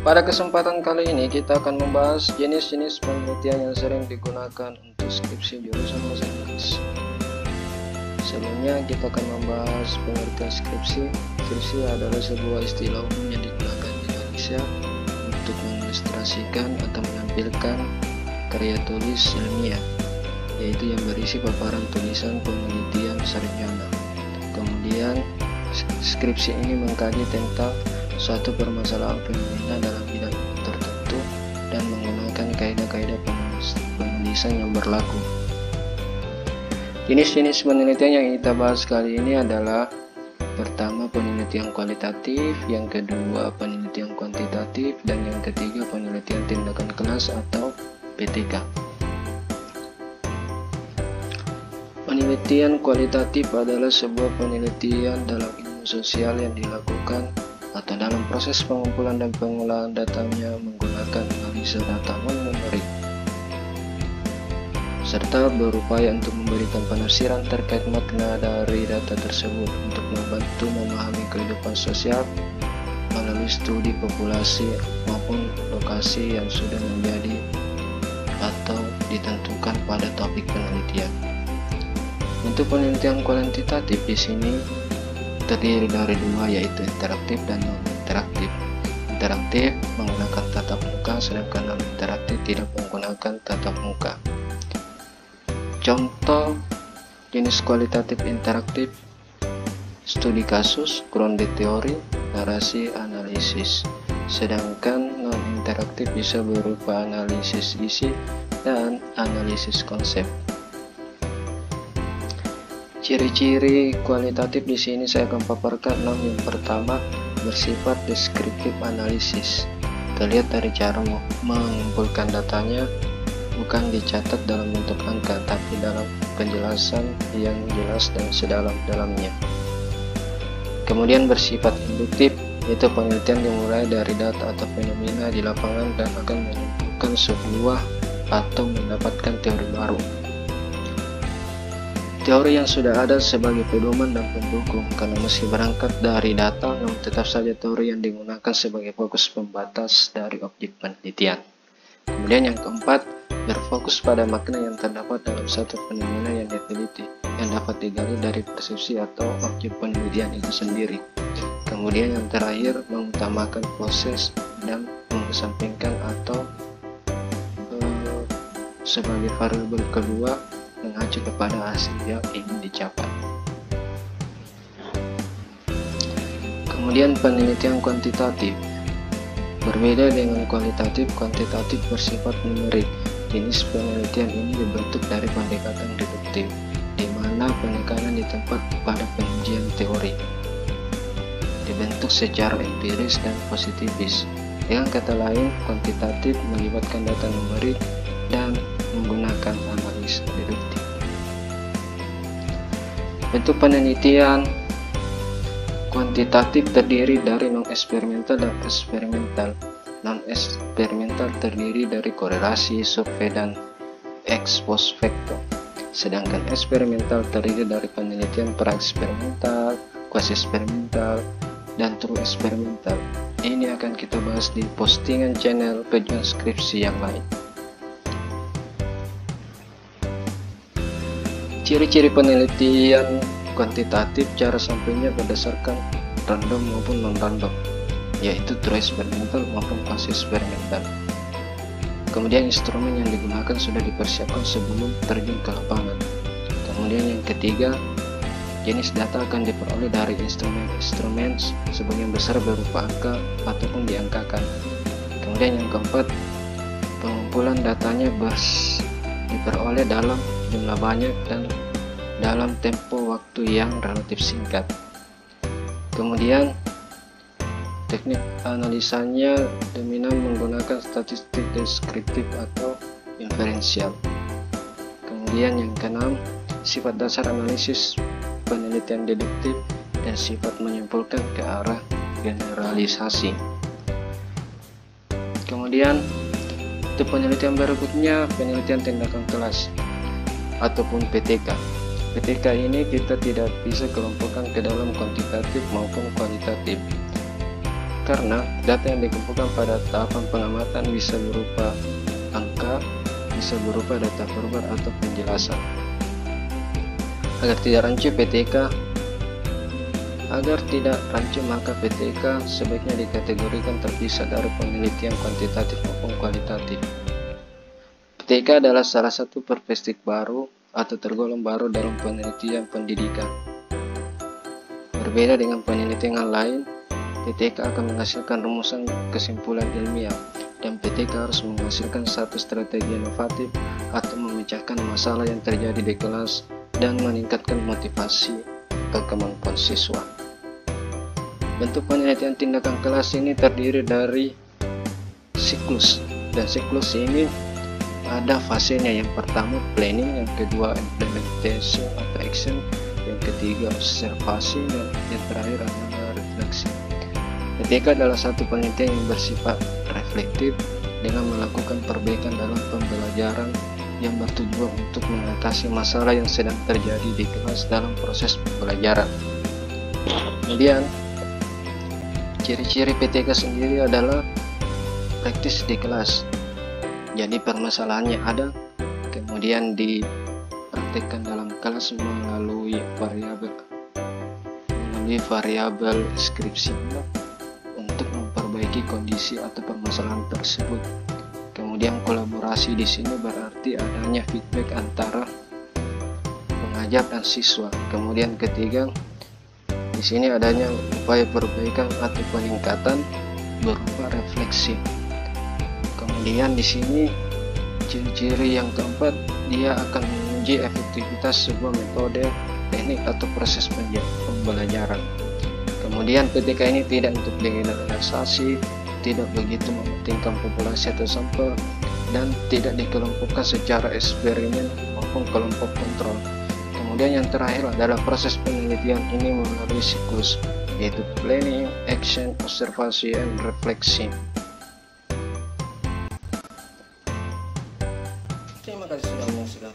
Pada kesempatan kali ini kita akan membahas jenis-jenis penelitian yang sering digunakan untuk skripsi jurusan bahasa Inggris. Sebelumnya kita akan membahas pengertian skripsi. Skripsi adalah sebuah istilah umum yang digunakan di Indonesia untuk mengilustrasikan atau menampilkan karya tulis ilmiah, yaitu yang berisi paparan tulisan penelitian sarjana. Kemudian skripsi ini mengkaji tentang suatu permasalahan fenomena dalam bidang tertentu dan menggunakan kaidah-kaidah penulisan yang berlaku. Jenis-jenis penelitian yang kita bahas kali ini adalah: pertama, penelitian kualitatif, yang kedua penelitian kuantitatif, dan yang ketiga penelitian tindakan kelas atau PTK. Penelitian kualitatif adalah sebuah penelitian dalam ilmu sosial yang dilakukan atau dalam proses pengumpulan dan pengolahan datanya menggunakan analisa data non-numerik, serta berupaya untuk memberikan penafsiran terkait makna dari data tersebut untuk membantu memahami kehidupan sosial melalui studi populasi maupun lokasi yang sudah menjadi atau ditentukan pada topik penelitian. Untuk penelitian kuantitatif di sini terdiri dari dua, yaitu interaktif dan non-interaktif. Interaktif menggunakan tatap muka, sedangkan non-interaktif tidak menggunakan tatap muka. Contoh jenis kualitatif interaktif: studi kasus, grounded teori, narasi, analisis. Sedangkan non-interaktif bisa berupa analisis isi dan analisis konsep. Ciri-ciri kualitatif di sini saya akan paparkan 6. Yang pertama, bersifat deskriptif analisis. Terlihat dari cara mengumpulkan datanya, bukan dicatat dalam bentuk angka, tapi dalam penjelasan yang jelas dan sedalam-dalamnya. Kemudian bersifat induktif, yaitu penelitian dimulai dari data atau fenomena di lapangan dan akan menyimpulkan sebuah atau mendapatkan teori baru. Teori yang sudah ada sebagai pedoman dan pendukung, karena meski berangkat dari data, namun tetap saja teori yang digunakan sebagai fokus pembatas dari objek penelitian. Kemudian yang keempat, berfokus pada makna yang terdapat dalam satu fenomena yang diteliti, yang dapat digali dari persepsi atau objek penelitian itu sendiri. Kemudian yang terakhir, mengutamakan proses dan mengesampingkan atau sebagai variabel kedua mengacu kepada hasil yang ingin dicapai. Kemudian penelitian kuantitatif berbeda dengan kualitatif. Kuantitatif bersifat numerik. Jenis penelitian ini dibentuk dari pendekatan deduktif, di mana penekanan ditempat pada pengujian teori, dibentuk secara empiris dan positifis. Dengan kata lain, kuantitatif melibatkan data numerik dan menggunakan analisa deduktif. Bentuk penelitian kuantitatif terdiri dari non-eksperimental dan eksperimental. Non-eksperimental terdiri dari korelasi, survei, dan ex post facto. Sedangkan eksperimental terdiri dari penelitian pra-eksperimental, quasi-eksperimental, dan true eksperimental. Ini akan kita bahas di postingan channel pejuang skripsi yang lain. Ciri-ciri penelitian kuantitatif: cara sampelnya berdasarkan random maupun non-random, yaitu true eksperimental maupun quasi eksperimental. Kemudian instrumen yang digunakan sudah dipersiapkan sebelum terjun ke lapangan. Kemudian yang ketiga, jenis data akan diperoleh dari instrumen-instrumen sebagian besar berupa angka ataupun diangkakan. Kemudian yang keempat, pengumpulan datanya diperoleh dalam jumlah banyak dan dalam tempo waktu yang relatif singkat. Kemudian teknik analisanya dominan menggunakan statistik deskriptif atau inferensial. Kemudian yang keenam, sifat dasar analisis penelitian deduktif dan sifat menyimpulkan ke arah generalisasi. Kemudian untuk penelitian berikutnya, penelitian tindakan kelas ataupun PTK. PTK ini kita tidak bisa kelompokkan ke dalam kuantitatif maupun kualitatif. karena data yang dikumpulkan pada tahapan pengamatan bisa berupa angka, bisa berupa data verbal atau penjelasan. Agar tidak rancu, maka PTK sebaiknya dikategorikan terpisah dari penelitian kuantitatif maupun kualitatif. PTK adalah salah satu perspektif baru atau tergolong baru dalam penelitian pendidikan. Berbeda dengan penelitian lain, PTK akan menghasilkan rumusan kesimpulan ilmiah, dan PTK harus menghasilkan satu strategi inovatif atau memecahkan masalah yang terjadi di kelas dan meningkatkan motivasi ke kemampuan siswa. Bentuk penelitian tindakan kelas ini terdiri dari siklus, dan siklus ini ada fasenya. Yang pertama planning, yang kedua implementation atau action, yang ketiga observasi, dan yang terakhir adalah refleksi. PTK adalah satu penelitian yang bersifat reflektif dengan melakukan perbaikan dalam pembelajaran yang bertujuan untuk mengatasi masalah yang sedang terjadi di kelas dalam proses pembelajaran. Kemudian ciri-ciri PTK sendiri adalah praktis di kelas. Jadi permasalahannya ada, kemudian dipraktikkan dalam kelas melalui variabel deskripsinya untuk memperbaiki kondisi atau permasalahan tersebut. Kemudian kolaborasi di sini berarti adanya feedback antara pengajar dan siswa. Kemudian ketiga, di sini adanya upaya perbaikan atau peningkatan berupa refleksi. Kemudian di sini ciri-ciri yang keempat, dia akan menguji efektivitas sebuah metode, teknik atau proses pembelajaran. Kemudian PTK ini tidak untuk generalisasi, tidak begitu mementingkan populasi atau sampel, dan tidak dikelompokkan secara eksperimen maupun kelompok kontrol. Kemudian yang terakhir adalah proses penelitian ini melalui siklus, yaitu planning, action, observasi, dan refleksi. Terima kasih sudah menyaksikan.